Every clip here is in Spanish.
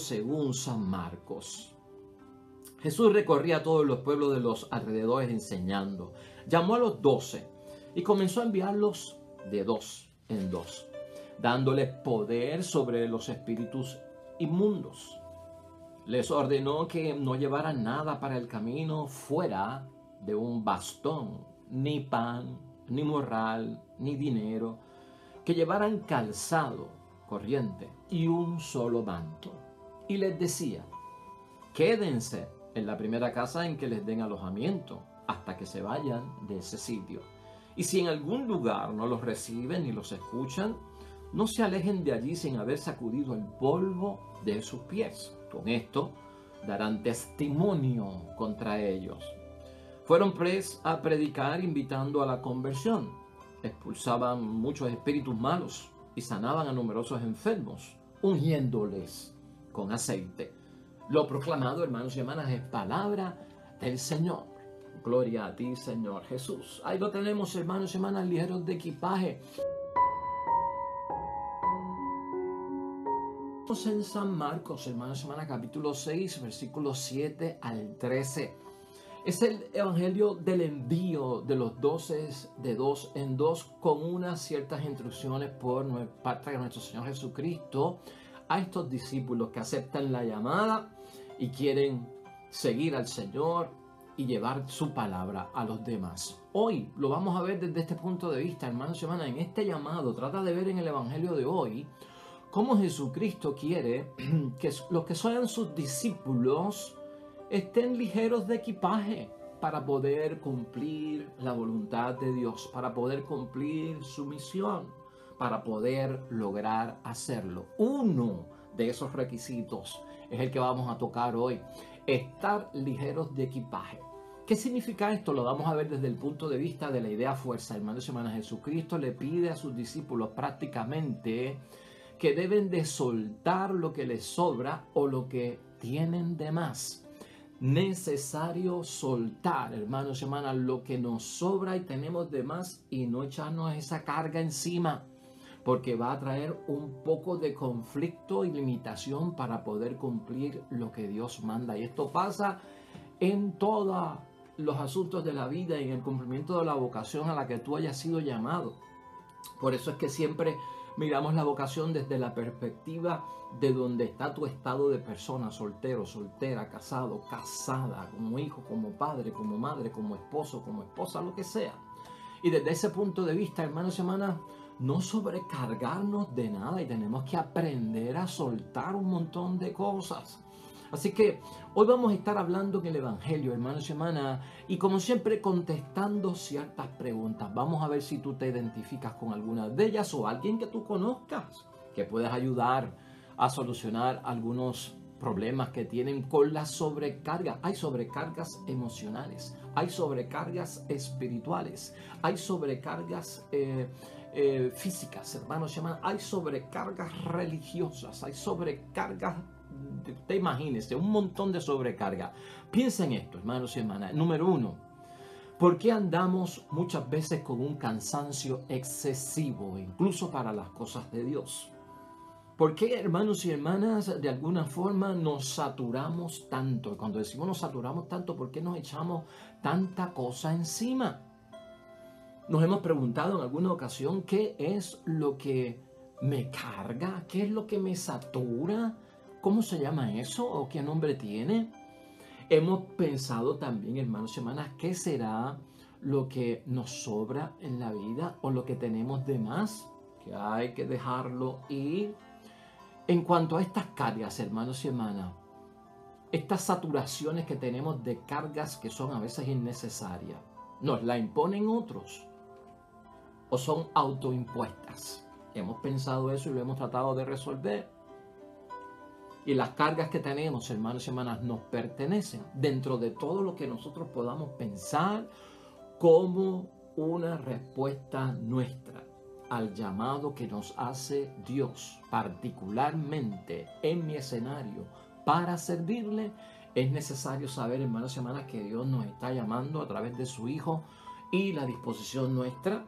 según San Marcos. Jesús recorría todos los pueblos de los alrededores enseñando. Llamó a los 12 y comenzó a enviarlos de dos en dos, dándoles poder sobre los espíritus inmundos. Les ordenó que no llevaran nada para el camino fuera de un bastón, ni pan, ni morral, ni dinero, que llevaran calzado corriente y un solo manto. Y les decía: quédense en la primera casa en que les den alojamiento hasta que se vayan de ese sitio. Y si en algún lugar no los reciben ni los escuchan, no se alejen de allí sin haber sacudido el polvo de sus pies. Con esto darán testimonio contra ellos. Fueron pues a predicar invitando a la conversión. Expulsaban muchos espíritus malos y sanaban a numerosos enfermos, ungiéndoles con aceite. Lo proclamado, hermanos y hermanas, es palabra del Señor. Gloria a ti, Señor Jesús. Ahí lo tenemos, hermanos y hermanas, ligeros de equipaje. Estamos en San Marcos, hermanos y hermanas, capítulo 6, versículos 7 al 13. Es el evangelio del envío de los 12 de dos en dos, con unas ciertas instrucciones por parte de nuestro Señor Jesucristo a estos discípulos que aceptan la llamada y quieren seguir al Señor y llevar su palabra a los demás. Hoy lo vamos a ver desde este punto de vista, hermanos y hermanas. En este llamado trata de ver en el evangelio de hoy cómo Jesucristo quiere que los que sean sus discípulos estén ligeros de equipaje para poder cumplir la voluntad de Dios, para poder cumplir su misión, para poder lograr hacerlo. Uno de esos requisitos es el que vamos a tocar hoy: estar ligeros de equipaje. ¿Qué significa esto? Lo vamos a ver desde el punto de vista de la idea fuerza. Hermanos y hermanas, Jesucristo le pide a sus discípulos prácticamente que deben de soltar lo que les sobra o lo que tienen de más. Necesario soltar, hermanos y hermanas, lo que nos sobra y tenemos de más y no echarnos esa carga encima, porque va a traer un poco de conflicto y limitación para poder cumplir lo que Dios manda. Y esto pasa en todos los asuntos de la vida y en el cumplimiento de la vocación a la que tú hayas sido llamado. Por eso es que siempre miramos la vocación desde la perspectiva de donde está tu estado de persona: soltero, soltera, casado, casada, como hijo, como padre, como madre, como esposo, como esposa, lo que sea. Y desde ese punto de vista, hermanos y hermanas, no sobrecargarnos de nada, y tenemos que aprender a soltar un montón de cosas. Así que hoy vamos a estar hablando en el Evangelio, hermanos y hermanas, y como siempre contestando ciertas preguntas. Vamos a ver si tú te identificas con alguna de ellas o alguien que tú conozcas que puedas ayudar a solucionar algunos problemas que tienen con la sobrecarga. Hay sobrecargas emocionales, hay sobrecargas espirituales, hay sobrecargas físicas, hermanos y hermanas, hay sobrecargas religiosas, hay sobrecargas. Usted imagínese, un montón de sobrecarga. Piensa en esto, hermanos y hermanas. Número 1, ¿por qué andamos muchas veces con un cansancio excesivo, incluso para las cosas de Dios? ¿Por qué, hermanos y hermanas, de alguna forma nos saturamos tanto? Cuando decimos nos saturamos tanto, ¿por qué nos echamos tanta cosa encima? Nos hemos preguntado en alguna ocasión, ¿qué es lo que me carga? ¿Qué es lo que me satura? ¿Cómo se llama eso? ¿O qué nombre tiene? Hemos pensado también, hermanos y hermanas, ¿qué será lo que nos sobra en la vida o lo que tenemos de más? Que hay que dejarlo ir. En cuanto a estas cargas, hermanos y hermanas, estas saturaciones que tenemos de cargas que son a veces innecesarias, ¿nos la imponen otros o son autoimpuestas? Hemos pensado eso y lo hemos tratado de resolver. Y las cargas que tenemos, hermanos y hermanas, nos pertenecen dentro de todo lo que nosotros podamos pensar como una respuesta nuestra al llamado que nos hace Dios, particularmente en mi escenario, para servirle. Es necesario saber, hermanos y hermanas, que Dios nos está llamando a través de su Hijo, y la disposición nuestra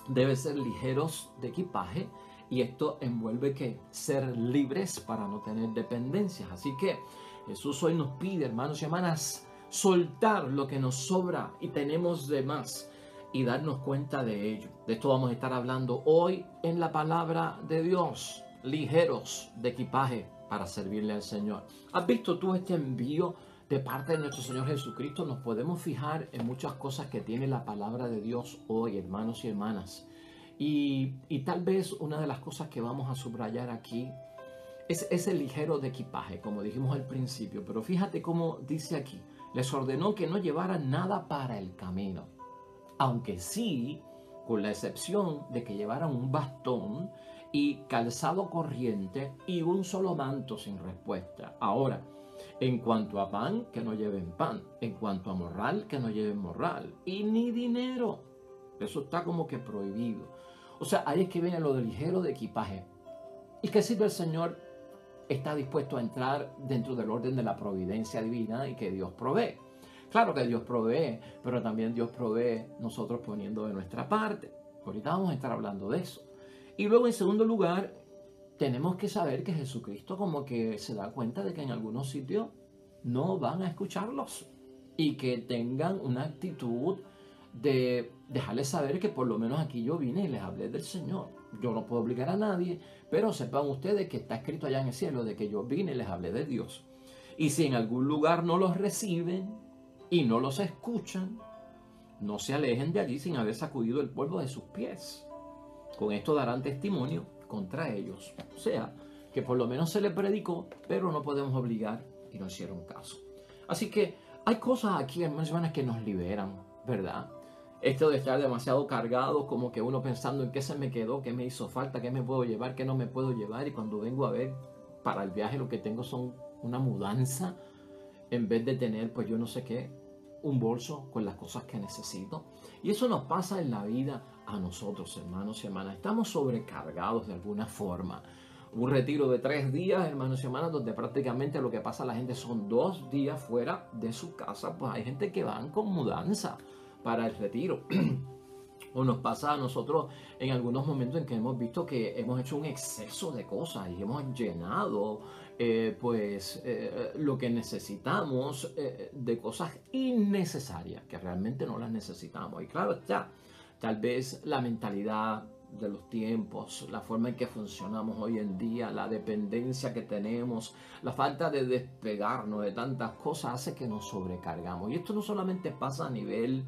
debe ser ligeros de equipaje Y esto envuelve que ser libres para no tener dependencias. Así que Jesús hoy nos pide, hermanos y hermanas, soltar lo que nos sobra y tenemos de más y darnos cuenta de ello. De esto vamos a estar hablando hoy en la palabra de Dios. Ligeros de equipaje para servirle al Señor. ¿Has visto tú este envío de parte de nuestro Señor Jesucristo? Nos podemos fijar en muchas cosas que tiene la palabra de Dios hoy, hermanos y hermanas. Y tal vez una de las cosas que vamos a subrayar aquí es ese ligero de equipaje, como dijimos al principio. Pero fíjate cómo dice aquí. Les ordenó que no llevaran nada para el camino, aunque sí, con la excepción de que llevaran un bastón y calzado corriente y un solo manto sin respuesta. Ahora, en cuanto a pan, que no lleven pan. En cuanto a morral, que no lleven morral. Y ni dinero. Eso está como que prohibido. O sea, ahí es que viene lo de ligero de equipaje. ¿Y qué sirve el Señor? Está dispuesto a entrar dentro del orden de la providencia divina y que Dios provee. Claro que Dios provee, pero también Dios provee nosotros poniendo de nuestra parte. Ahorita vamos a estar hablando de eso. Y luego, en segundo lugar, tenemos que saber que Jesucristo como que se da cuenta de que en algunos sitios no van a escucharlos y que tengan una actitud de dejarles saber que por lo menos aquí yo vine y les hablé del Señor. Yo no puedo obligar a nadie, pero sepan ustedes que está escrito allá en el cielo de que yo vine y les hablé de Dios. Y si en algún lugar no los reciben y no los escuchan, no se alejen de allí sin haber sacudido el polvo de sus pies. Con esto darán testimonio contra ellos. O sea, que por lo menos se les predicó, pero no podemos obligar y no hicieron caso. Así que hay cosas aquí, hermanos y hermanas, que nos liberan, ¿verdad? Esto de estar demasiado cargado, como que uno pensando en qué se me quedó, qué me hizo falta, qué me puedo llevar, qué no me puedo llevar. Y cuando vengo a ver, para el viaje lo que tengo son una mudanza, en vez de tener, pues yo no sé qué, un bolso con las cosas que necesito. Y eso nos pasa en la vida a nosotros, hermanos y hermanas. Estamos sobrecargados de alguna forma. Un retiro de 3 días, hermanos y hermanas, donde prácticamente lo que pasa a la gente son 2 días fuera de su casa. Pues hay gente que van con mudanza para el retiro. O nos pasa a nosotros en algunos momentos en que hemos visto que hemos hecho un exceso de cosas y hemos llenado lo que necesitamos de cosas innecesarias que realmente no las necesitamos. Y claro está, tal vez la mentalidad de los tiempos, la forma en que funcionamos hoy en día, la dependencia que tenemos, la falta de despegarnos de tantas cosas hace que nos sobrecargamos. Y esto no solamente pasa a nivel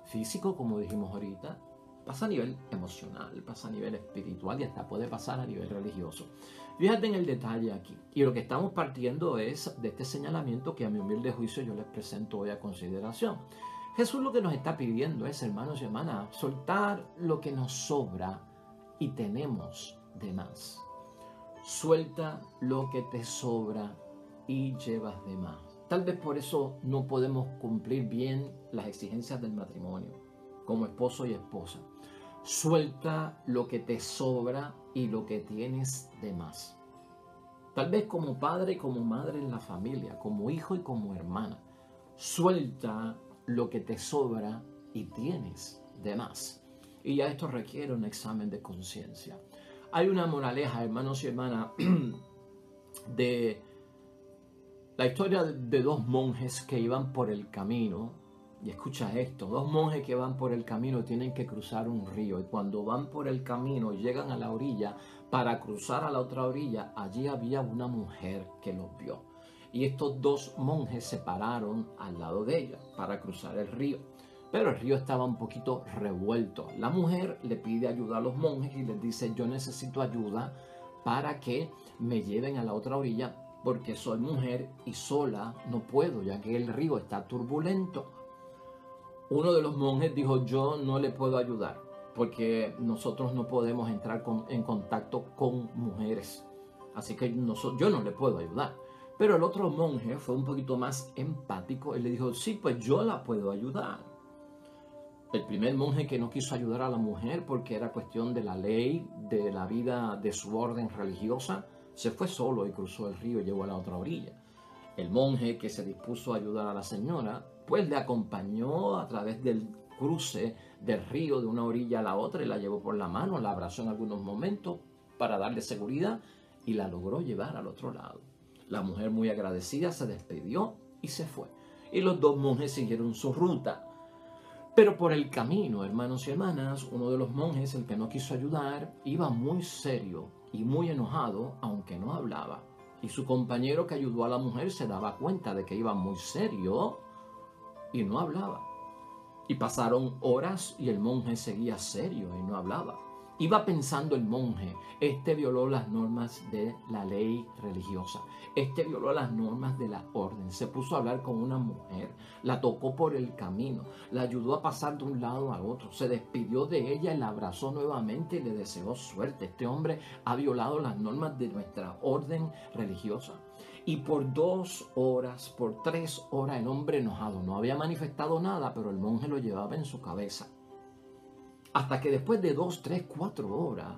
físico, como dijimos ahorita, pasa a nivel emocional, pasa a nivel espiritual y hasta puede pasar a nivel religioso. Fíjate en el detalle aquí. Y lo que estamos partiendo es de este señalamiento que a mi humilde juicio yo les presento hoy a consideración. Jesús lo que nos está pidiendo es, hermanos y hermanas, soltar lo que nos sobra y tenemos de más. Suelta lo que te sobra y llevas de más. Tal vez por eso no podemos cumplir bien las exigencias del matrimonio como esposo y esposa. Suelta lo que te sobra y lo que tienes de más. Tal vez como padre y como madre en la familia, como hijo y como hermana. Suelta lo que te sobra y tienes de más. Y ya esto requiere un examen de conciencia. Hay una moraleja, hermanos y hermanas, de la historia de 2 monjes que iban por el camino. Y escucha esto, 2 monjes que van por el camino tienen que cruzar un río. Y cuando van por el camino llegan a la orilla. Para cruzar a la otra orilla, allí había una mujer que los vio. Y estos 2 monjes se pararon al lado de ella para cruzar el río. Pero el río estaba un poquito revuelto. La mujer le pide ayuda a los monjes y les dice: yo necesito ayuda para que me lleven a la otra orilla, porque soy mujer y sola no puedo, ya que el río está turbulento. Uno de los monjes dijo: yo no le puedo ayudar, porque nosotros no podemos entrar en contacto con mujeres. Así que yo no le puedo ayudar. Pero el otro monje fue un poquito más empático y le dijo: sí, pues yo la puedo ayudar. El primer monje que no quiso ayudar a la mujer porque era cuestión de la ley, de la vida de su orden religiosa, se fue solo y cruzó el río y llegó a la otra orilla. El monje que se dispuso a ayudar a la señora, pues le acompañó a través del cruce del río de una orilla a la otra y la llevó por la mano, la abrazó en algunos momentos para darle seguridad y la logró llevar al otro lado. La mujer, muy agradecida, se despidió y se fue. Y los dos monjes siguieron su ruta. Pero por el camino, hermanos y hermanas, uno de los monjes, el que no quiso ayudar, iba muy serio y muy enojado, aunque no hablaba. Y su compañero que ayudó a la mujer se daba cuenta de que iba muy serio y no hablaba. Y pasaron horas y el monje seguía serio y no hablaba. Iba pensando el monje, este violó las normas de la ley religiosa, este violó las normas de la orden, se puso a hablar con una mujer, la tocó por el camino, la ayudó a pasar de un lado a otro, se despidió de ella y la abrazó nuevamente y le deseó suerte. Este hombre ha violado las normas de nuestra orden religiosa. Y por 2 horas, por 3 horas, el hombre enojado no había manifestado nada, pero el monje lo llevaba en su cabeza. Hasta que después de 2, 3, 4 horas,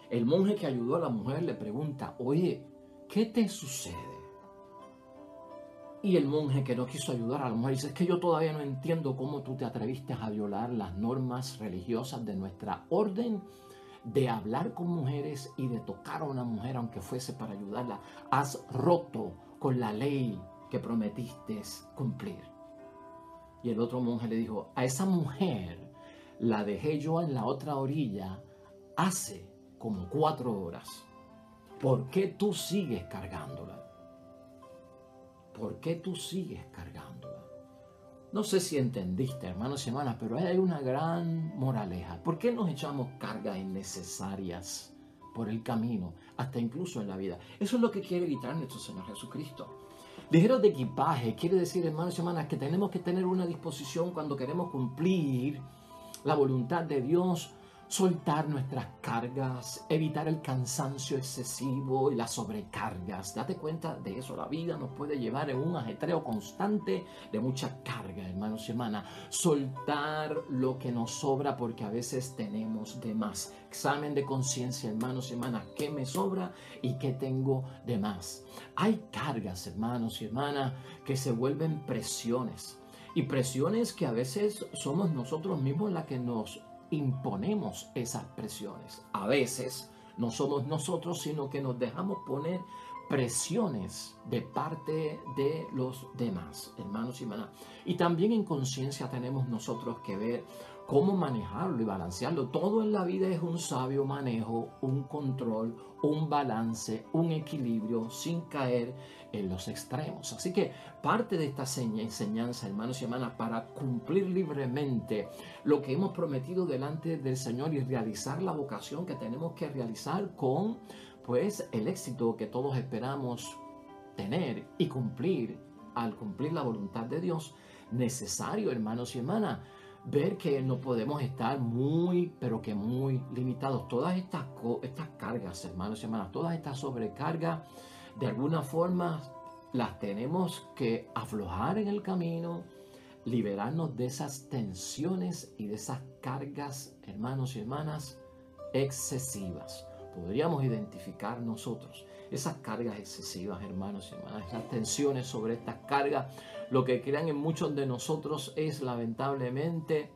el monje que ayudó a la mujer le pregunta, oye, ¿qué te sucede? Y el monje que no quiso ayudar a la mujer dice, es que yo todavía no entiendo cómo tú te atreviste a violar las normas religiosas de nuestra orden, de hablar con mujeres y de tocar a una mujer aunque fuese para ayudarla. Has roto con la ley que prometiste cumplir. Y el otro monje le dijo, a esa mujer la dejé yo en la otra orilla hace como 4 horas. ¿Por qué tú sigues cargándola? ¿Por qué tú sigues cargándola? No sé si entendiste, hermanos y hermanas, pero hay una gran moraleja. ¿Por qué nos echamos cargas innecesarias por el camino, hasta incluso en la vida? Eso es lo que quiere evitar nuestro Señor Jesucristo. Ligeros de equipaje quiere decir, hermanos y hermanas, que tenemos que tener una disposición cuando queremos cumplir la voluntad de Dios, soltar nuestras cargas, evitar el cansancio excesivo y las sobrecargas. Date cuenta de eso, la vida nos puede llevar en un ajetreo constante de mucha carga, hermanos y hermanas. Soltar lo que nos sobra porque a veces tenemos de más. Examen de conciencia, hermanos y hermanas, ¿qué me sobra y qué tengo de más? Hay cargas, hermanos y hermanas, que se vuelven presiones. Y presiones que a veces somos nosotros mismos las que nos imponemos esas presiones. A veces no somos nosotros, sino que nos dejamos poner presiones de parte de los demás, hermanos y hermanas. Y también en conciencia tenemos nosotros que ver cómo manejarlo y balancearlo. Todo en la vida es un sabio manejo, un control, un balance, un equilibrio sin caer en los extremos. Así que parte de esta enseñanza, hermanos y hermanas, para cumplir libremente lo que hemos prometido delante del Señor y realizar la vocación que tenemos que realizar con, pues, el éxito que todos esperamos tener y cumplir al cumplir la voluntad de Dios, necesario, hermanos y hermanas, ver que no podemos estar muy, pero que muy limitados. Todas estas cargas, hermanos y hermanas, todas estas sobrecargas, de alguna forma las tenemos que aflojar en el camino, liberarnos de esas tensiones y de esas cargas, hermanos y hermanas, excesivas. Podríamos identificar nosotros esas cargas excesivas, hermanos y hermanas, esas tensiones sobre estas cargas. Lo que crean en muchos de nosotros es lamentablemente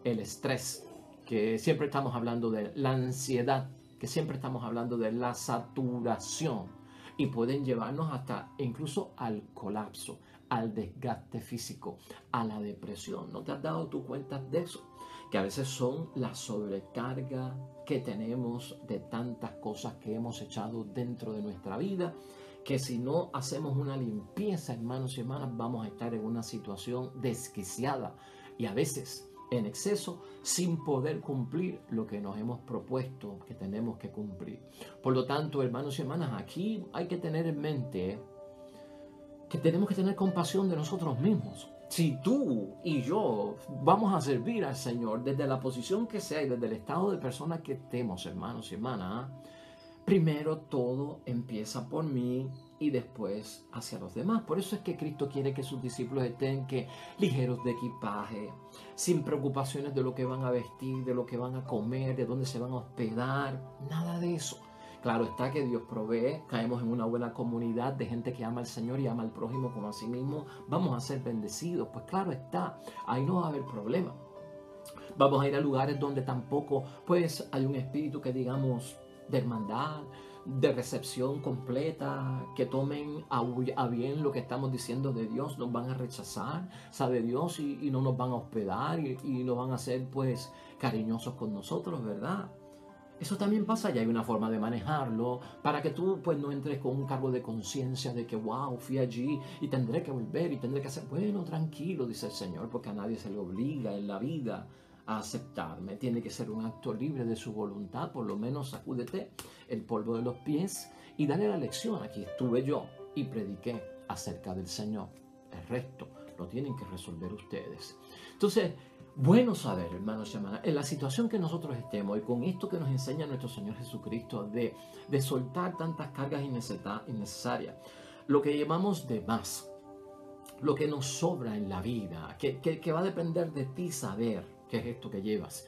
el estrés, que siempre estamos hablando de la ansiedad, que siempre estamos hablando de la saturación, y pueden llevarnos hasta incluso al colapso, al desgaste físico, a la depresión. ¿No te has dado tú cuenta de eso? Que a veces son la sobrecarga que tenemos de tantas cosas que hemos echado dentro de nuestra vida, que si no hacemos una limpieza, hermanos y hermanas, vamos a estar en una situación desquiciada y a veces en exceso, sin poder cumplir lo que nos hemos propuesto que tenemos que cumplir. Por lo tanto, hermanos y hermanas, aquí hay que tener en mente que tenemos que tener compasión de nosotros mismos. Si tú y yo vamos a servir al Señor desde la posición que sea y desde el estado de persona que estemos, hermanos y hermanas, primero todo empieza por mí y después hacia los demás. Por eso es que Cristo quiere que sus discípulos estén ligeros de equipaje, sin preocupaciones de lo que van a vestir, de lo que van a comer, de dónde se van a hospedar, nada de eso. Claro está que Dios provee, caemos en una buena comunidad de gente que ama al Señor y ama al prójimo como a sí mismo, vamos a ser bendecidos. Pues claro está, ahí no va a haber problema. Vamos a ir a lugares donde tampoco pues hay un espíritu que digamos de hermandad, de recepción completa, que tomen a bien lo que estamos diciendo de Dios, nos van a rechazar, sabe Dios, y no nos van a hospedar y no van a ser pues cariñosos con nosotros, ¿verdad? Eso también pasa y hay una forma de manejarlo para que tú pues no entres con un cargo de conciencia de que wow, fui allí y tendré que volver y tendré que hacer, bueno, tranquilo, dice el Señor, porque a nadie se le obliga en la vida a aceptarme. Tiene que ser un acto libre de su voluntad, por lo menos sacúdete el polvo de los pies y dale la lección. Aquí estuve yo y prediqué acerca del Señor. El resto lo tienen que resolver ustedes. Entonces, bueno saber, hermanos y hermanas, en la situación que nosotros estemos y con esto que nos enseña nuestro Señor Jesucristo de soltar tantas cargas innecesarias, lo que llamamos de más, lo que nos sobra en la vida, que va a depender de ti saber qué es esto que llevas,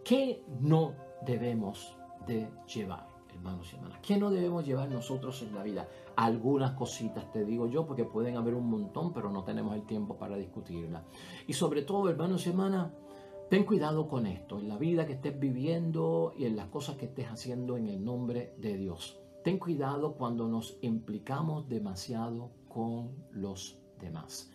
qué no debemos de llevar, hermanos y hermanas, qué no debemos llevar nosotros en la vida. Algunas cositas te digo yo, porque pueden haber un montón, pero no tenemos el tiempo para discutirlas. Y sobre todo, hermanos y hermanas, ten cuidado con esto, en la vida que estés viviendo y en las cosas que estés haciendo en el nombre de Dios. Ten cuidado cuando nos implicamos demasiado con los demás.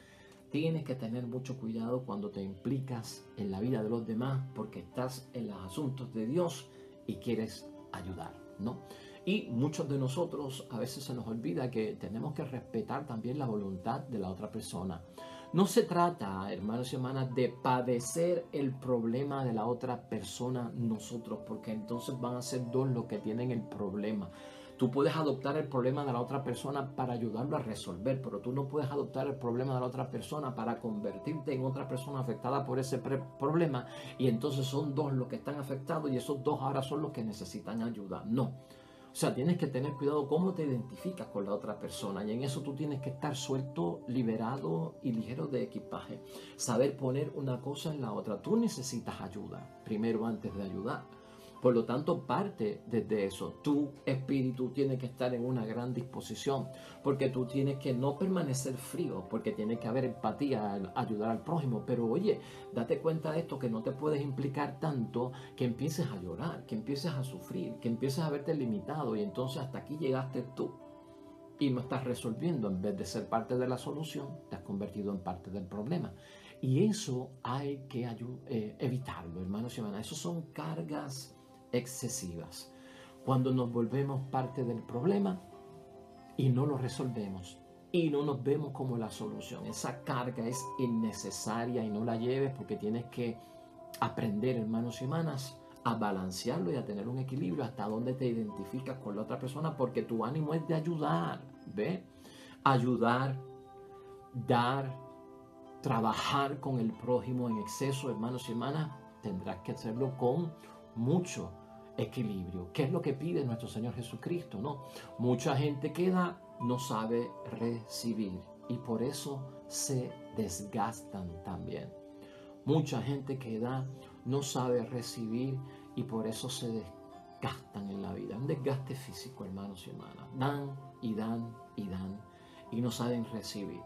Tienes que tener mucho cuidado cuando te implicas en la vida de los demás porque estás en los asuntos de Dios y quieres ayudar, ¿no? Y muchos de nosotros a veces se nos olvida que tenemos que respetar también la voluntad de la otra persona. No se trata, hermanos y hermanas, de padecer el problema de la otra persona nosotros, porque entonces van a ser dos los que tienen el problema. Tú puedes adoptar el problema de la otra persona para ayudarlo a resolver, pero tú no puedes adoptar el problema de la otra persona para convertirte en otra persona afectada por ese problema y entonces son dos los que están afectados y esos dos ahora son los que necesitan ayuda. No. O sea, tienes que tener cuidado cómo te identificas con la otra persona y en eso tú tienes que estar suelto, liberado y ligero de equipaje. Saber poner una cosa en la otra. Tú necesitas ayuda primero antes de ayudar. Por lo tanto, parte desde eso. Tu espíritu tiene que estar en una gran disposición, porque tú tienes que no permanecer frío, porque tiene que haber empatía al ayudar al prójimo. Pero oye, date cuenta de esto, que no te puedes implicar tanto que empieces a llorar, que empieces a sufrir, que empieces a verte limitado y entonces hasta aquí llegaste tú y no estás resolviendo. En vez de ser parte de la solución, te has convertido en parte del problema. Y eso hay que evitarlo, hermanos y hermanas. Eso son cargas excesivas. Cuando nos volvemos parte del problema y no lo resolvemos y no nos vemos como la solución, esa carga es innecesaria y no la lleves, porque tienes que aprender, hermanos y hermanas, a balancearlo y a tener un equilibrio hasta donde te identificas con la otra persona, porque tu ánimo es de ayudar, ¿ve? Ayudar, dar, trabajar con el prójimo en exceso, hermanos y hermanas, tendrás que hacerlo con mucho equilibrio. ¿Qué es lo que pide nuestro Señor Jesucristo? ¿No? Mucha gente que da no sabe recibir y por eso se desgastan también. Mucha gente que da no sabe recibir y por eso se desgastan en la vida. Un desgaste físico, hermanos y hermanas. Dan y dan y dan y no saben recibir.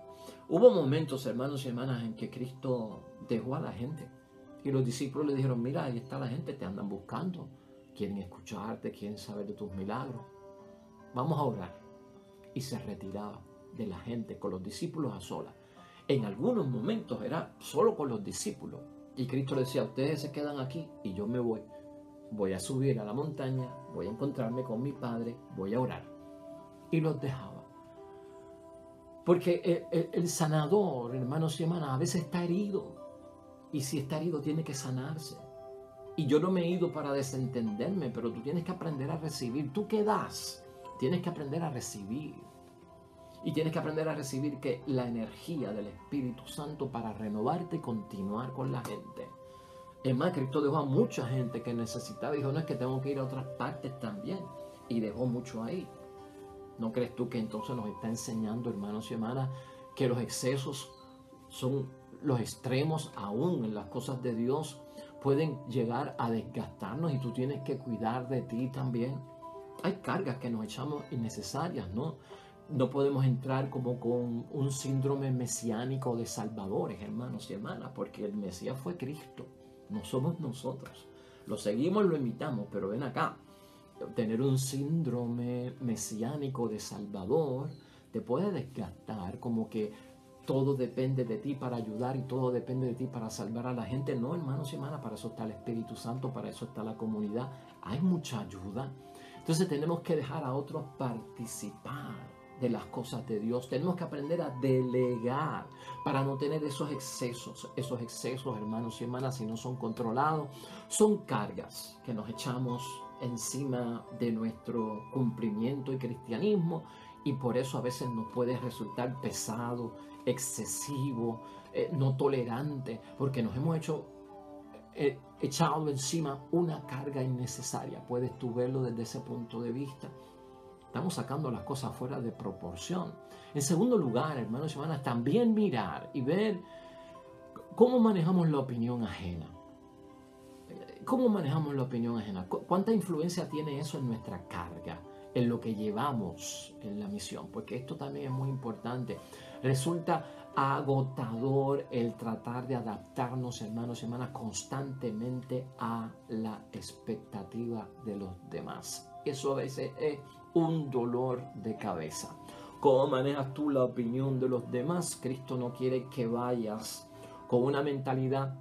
Hubo momentos, hermanos y hermanas, en que Cristo dejó a la gente. Y los discípulos le dijeron, mira, ahí está la gente, te andan buscando, quieren escucharte, quieren saber de tus milagros. Vamos a orar. Y se retiraba de la gente con los discípulos a solas. En algunos momentos era solo con los discípulos. Y Cristo le decía, ustedes se quedan aquí y yo me voy. Voy a subir a la montaña, voy a encontrarme con mi Padre, voy a orar. Y los dejaba. Porque el sanador, hermanos y hermanas, a veces está herido. Y si está herido, tiene que sanarse. Y yo no me he ido para desentenderme, pero tú tienes que aprender a recibir. ¿Tú qué das? Tienes que aprender a recibir. Y tienes que aprender a recibir que la energía del Espíritu Santo para renovarte y continuar con la gente. Es más, Cristo dejó a mucha gente que necesitaba. Dijo, no, es que tengo que ir a otras partes también. Y dejó mucho ahí. ¿No crees tú que entonces nos está enseñando, hermanos y hermanas, que los excesos son los extremos aún en las cosas de Dios? Pueden llegar a desgastarnos y tú tienes que cuidar de ti también. Hay cargas que nos echamos innecesarias, ¿no? No podemos entrar como con un síndrome mesiánico de salvadores, hermanos y hermanas, porque el Mesías fue Cristo, no somos nosotros. Lo seguimos, lo imitamos, pero ven acá. tener un síndrome mesiánico de Salvador te puede desgastar, como que todo depende de ti para ayudar y todo depende de ti para salvar a la gente. No, hermanos y hermanas, para eso está el Espíritu Santo, para eso está la comunidad. Hay mucha ayuda. Entonces tenemos que dejar a otros participar de las cosas de Dios. Tenemos que aprender a delegar para no tener esos excesos. Esos excesos, hermanos y hermanas, si no son controlados, son cargas que nos echamos encima de nuestro cumplimiento y cristianismo, y por eso a veces nos puede resultar pesado, excesivo, no tolerante, porque nos hemos echado encima una carga innecesaria. Puedes tú verlo desde ese punto de vista. Estamos sacando las cosas fuera de proporción. En segundo lugar, hermanos y hermanas, también mirar y ver cómo manejamos la opinión ajena. ¿Cómo manejamos la opinión ajena? ¿Cuánta influencia tiene eso en nuestra carga, en lo que llevamos en la misión? Porque esto también es muy importante. Resulta agotador el tratar de adaptarnos, hermanos y hermanas, constantemente a la expectativa de los demás. Eso a veces es un dolor de cabeza. ¿Cómo manejas tú la opinión de los demás? Cristo no quiere que vayas con una mentalidad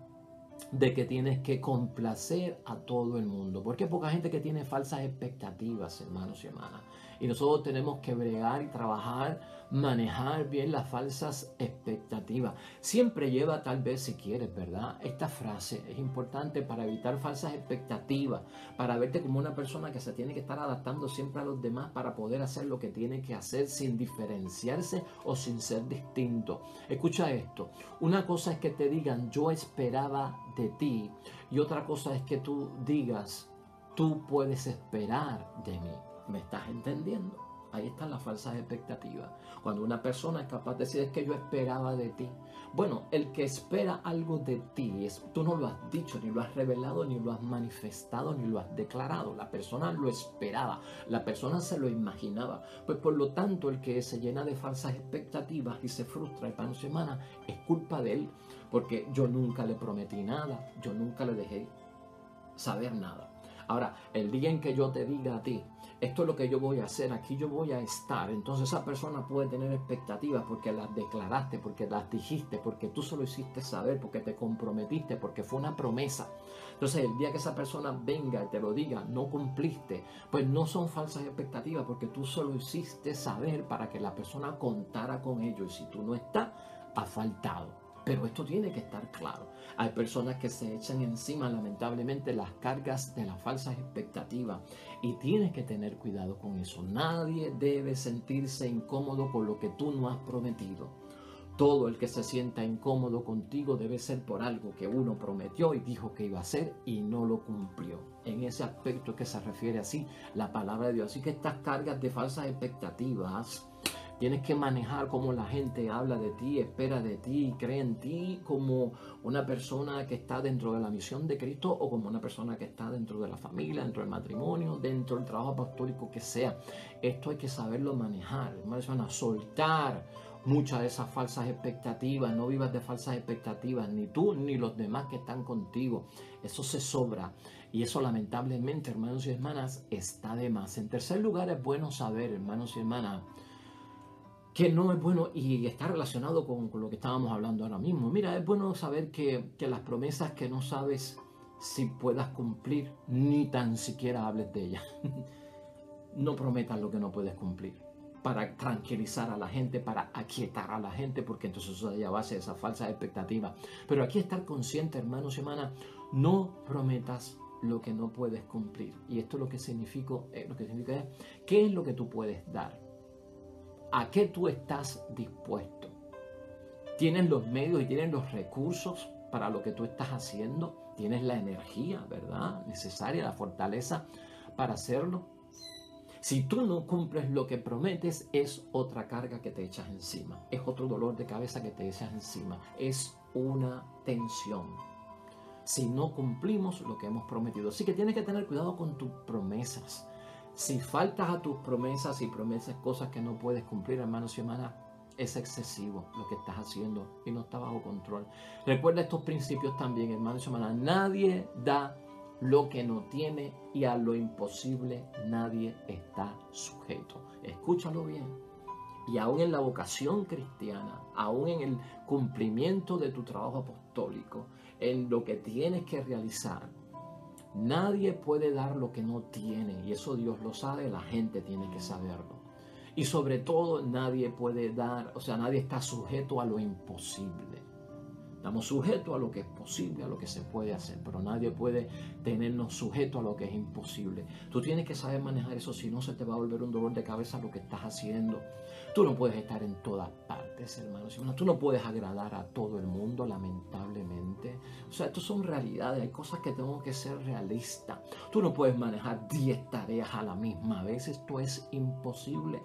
de que tienes que complacer a todo el mundo, porque hay poca gente que tiene falsas expectativas, hermanos y hermanas, y nosotros tenemos que bregar y trabajar, manejar bien las falsas expectativas. Siempre lleva, tal vez, si quieres, ¿verdad? Esta frase es importante para evitar falsas expectativas, para verte como una persona que se tiene que estar adaptando siempre a los demás para poder hacer lo que tiene que hacer sin diferenciarse o sin ser distinto. Escucha esto, una cosa es que te digan yo esperaba de ti, y otra cosa es que tú digas tú puedes esperar de mí. ¿Me estás entendiendo? Ahí están las falsas expectativas. Cuando una persona es capaz de decir es que yo esperaba de ti. Bueno, el que espera algo de ti, tú no lo has dicho, ni lo has revelado, ni lo has manifestado, ni lo has declarado. La persona lo esperaba, la persona se lo imaginaba. Pues por lo tanto, el que se llena de falsas expectativas y se frustra y para una semana, es culpa de él. Porque yo nunca le prometí nada, yo nunca le dejé saber nada. Ahora, el día en que yo te diga a ti, esto es lo que yo voy a hacer, aquí yo voy a estar, entonces esa persona puede tener expectativas porque las declaraste, porque las dijiste, porque tú se lo hiciste saber, porque te comprometiste, porque fue una promesa. Entonces, el día que esa persona venga y te lo diga, no cumpliste, pues no son falsas expectativas, porque tú se lo hiciste saber para que la persona contara con ello, y si tú no estás, ha faltado. Pero esto tiene que estar claro. Hay personas que se echan encima, lamentablemente, las cargas de las falsas expectativas, y tienes que tener cuidado con eso. Nadie debe sentirse incómodo con lo que tú no has prometido. Todo el que se sienta incómodo contigo debe ser por algo que uno prometió y dijo que iba a hacer y no lo cumplió. En ese aspecto que se refiere así la palabra de Dios. Así que estas cargas de falsas expectativas tienes que manejar cómo la gente habla de ti, espera de ti, cree en ti como una persona que está dentro de la misión de Cristo, o como una persona que está dentro de la familia, dentro del matrimonio, dentro del trabajo apostólico que sea. Esto hay que saberlo manejar, hermanos, van a soltar muchas de esas falsas expectativas. No vivas de falsas expectativas, ni tú ni los demás que están contigo. Eso se sobra. Y eso, lamentablemente, hermanos y hermanas, está de más. En tercer lugar, es bueno saber, hermanos y hermanas, que no es bueno, y está relacionado con lo que estábamos hablando ahora mismo. Mira, es bueno saber que las promesas que no sabes si puedas cumplir, ni tan siquiera hables de ellas. No prometas lo que no puedes cumplir, para tranquilizar a la gente, para aquietar a la gente, porque entonces eso ya base esa falsa expectativa. Pero aquí estar consciente, hermanos y hermanas, no prometas lo que no puedes cumplir. Y esto lo que significa es, ¿qué es lo que tú puedes dar? ¿A qué tú estás dispuesto? ¿Tienes los medios y tienes los recursos para lo que tú estás haciendo? ¿Tienes la energía, verdad, necesaria, la fortaleza para hacerlo? Si tú no cumples lo que prometes, es otra carga que te echas encima. Es otro dolor de cabeza que te echas encima. Es una tensión. Si no cumplimos lo que hemos prometido. Así que tienes que tener cuidado con tus promesas. Si faltas a tus promesas y promesas cosas que no puedes cumplir, hermanos y hermanas, es excesivo lo que estás haciendo y no está bajo control. Recuerda estos principios también, hermanos y hermanas. Nadie da lo que no tiene, y a lo imposible nadie está sujeto. Escúchalo bien. Y aún en la vocación cristiana, aún en el cumplimiento de tu trabajo apostólico, en lo que tienes que realizar, nadie puede dar lo que no tiene. Y eso Dios lo sabe, la gente tiene que saberlo. Y sobre todo nadie puede dar, nadie está sujeto a lo imposible. Estamos sujetos a lo que es posible, a lo que se puede hacer, pero nadie puede tenernos sujetos a lo que es imposible. Tú tienes que saber manejar eso, si no se te va a volver un dolor de cabeza lo que estás haciendo. Tú no puedes estar en todas partes, hermanos. Tú no puedes agradar a todo el mundo, lamentablemente. Estas son realidades, hay cosas que tengo que ser realista. Tú no puedes manejar 10 tareas a la misma vez, esto es imposible.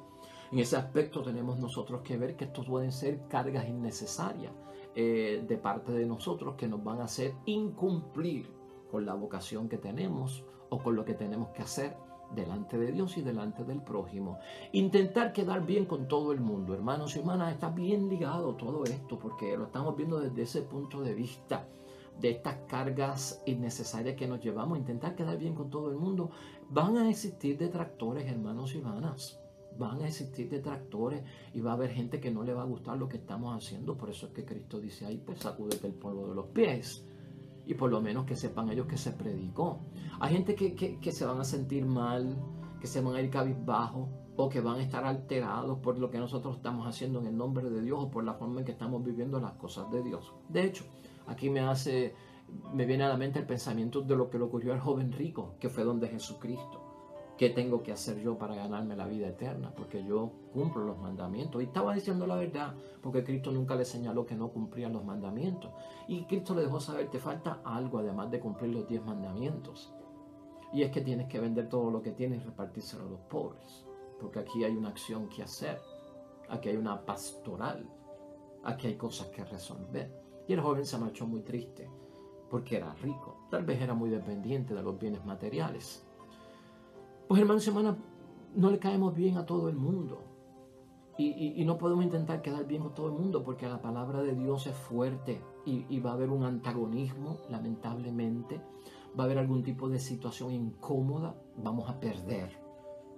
En ese aspecto tenemos nosotros que ver que esto pueden ser cargas innecesarias de parte de nosotros que nos van a hacer incumplir con la vocación que tenemos o con lo que tenemos que hacer delante de Dios y delante del prójimo. Intentar quedar bien con todo el mundo, hermanos y hermanas, está bien ligado todo esto porque lo estamos viendo desde ese punto de vista de estas cargas innecesarias que nos llevamos. Intentar quedar bien con todo el mundo. Van a existir detractores, hermanos y hermanas. Van a existir detractores y va a haber gente que no le va a gustar lo que estamos haciendo. Por eso es que Cristo dice ahí, pues sacúdete el polvo de los pies. Y por lo menos que sepan ellos que se predicó. Hay gente que se van a sentir mal, que se van a ir cabizbajos o que van a estar alterados por lo que nosotros estamos haciendo en el nombre de Dios o por la forma en que estamos viviendo las cosas de Dios. De hecho, aquí me viene a la mente el pensamiento de lo que le ocurrió al joven rico, que fue donde Jesucristo. ¿Qué tengo que hacer yo para ganarme la vida eterna? Porque yo cumplo los mandamientos. Y estaba diciendo la verdad, porque Cristo nunca le señaló que no cumplía los mandamientos. Y Cristo le dejó saber, te falta algo además de cumplir los 10 mandamientos. Y es que tienes que vender todo lo que tienes y repartírselo a los pobres. Porque aquí hay una acción que hacer. Aquí hay una pastoral. Aquí hay cosas que resolver. Y el joven se marchó muy triste, porque era rico. Tal vez era muy dependiente de los bienes materiales. Pues hermanos y hermanas, no le caemos bien a todo el mundo. Y no podemos intentar quedar bien con todo el mundo porque la palabra de Dios es fuerte y va a haber un antagonismo, lamentablemente. Va a haber algún tipo de situación incómoda. Vamos a perder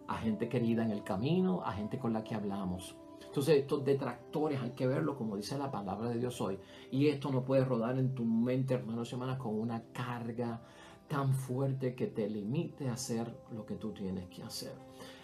a gente querida en el camino, a gente con la que hablamos. Entonces estos detractores hay que verlo como dice la palabra de Dios hoy. Y esto no puede rodar en tu mente, hermanos y hermanas, con una carga tan fuerte que te limite a hacer lo que tú tienes que hacer.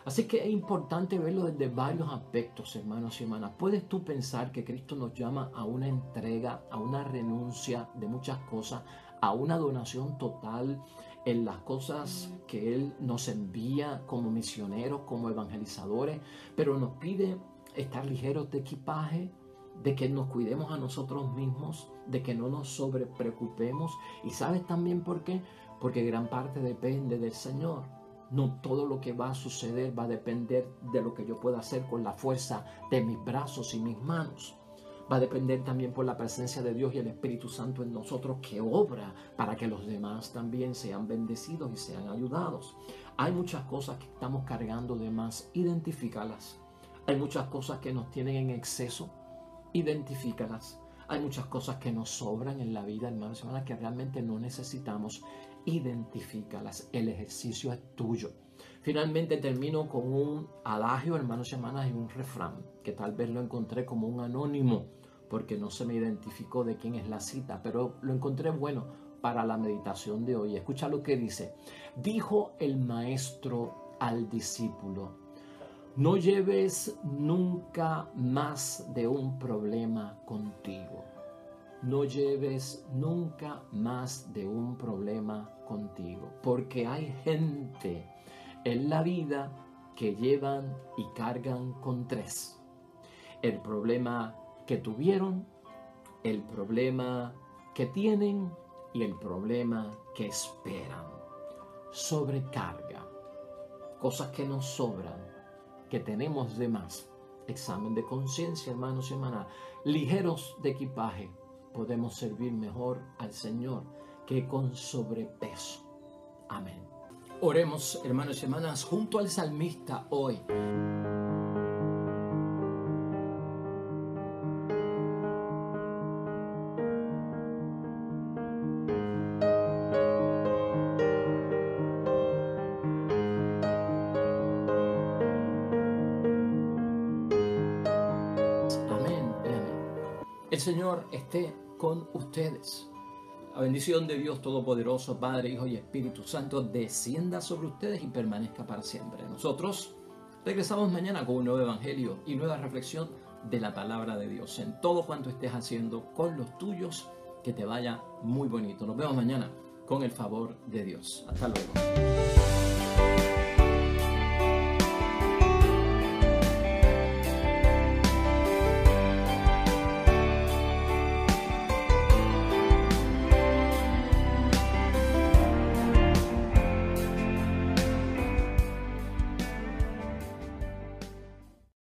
Así que es importante verlo desde varios aspectos, hermanos y hermanas. ¿Puedes tú pensar que Cristo nos llama a una entrega, a una renuncia de muchas cosas, a una donación total en las cosas que Él nos envía como misioneros, como evangelizadores, pero nos pide estar ligeros de equipaje, de que nos cuidemos a nosotros mismos, de que no nos sobrepreocupemos? ¿Y sabes también por qué? Porque gran parte depende del Señor. No todo lo que va a suceder va a depender de lo que yo pueda hacer con la fuerza de mis brazos y mis manos. Va a depender también por la presencia de Dios y el Espíritu Santo en nosotros que obra para que los demás también sean bendecidos y sean ayudados. Hay muchas cosas que estamos cargando de más, identifícalas. Hay muchas cosas que nos tienen en exceso, identifícalas. Hay muchas cosas que nos sobran en la vida, hermanos y hermanas, que realmente no necesitamos. Identifícalas. El ejercicio es tuyo. Finalmente termino con un adagio, hermanos y hermanas, y un refrán, que tal vez lo encontré como un anónimo, porque no se me identificó de quién es la cita, pero lo encontré bueno para la meditación de hoy. Escucha lo que dice. Dijo el maestro al discípulo: no lleves nunca más de un problema contigo. No lleves nunca más de un problema contigo. Porque hay gente en la vida que llevan y cargan con 3. El problema que tuvieron, el problema que tienen y el problema que esperan. Sobrecarga. Cosas que nos sobran, que tenemos de más. Examen de conciencia, hermanos y hermanas. Ligeros de equipaje, podemos servir mejor al Señor que con sobrepeso. Amén. Oremos, hermanos y hermanas, junto al salmista hoy. El Señor esté con ustedes. La bendición de Dios Todopoderoso, Padre, Hijo y Espíritu Santo, descienda sobre ustedes y permanezca para siempre. Nosotros regresamos mañana con un nuevo evangelio y nueva reflexión de la palabra de Dios. En todo cuanto estés haciendo con los tuyos, que te vaya muy bonito. Nos vemos mañana con el favor de Dios. Hasta luego.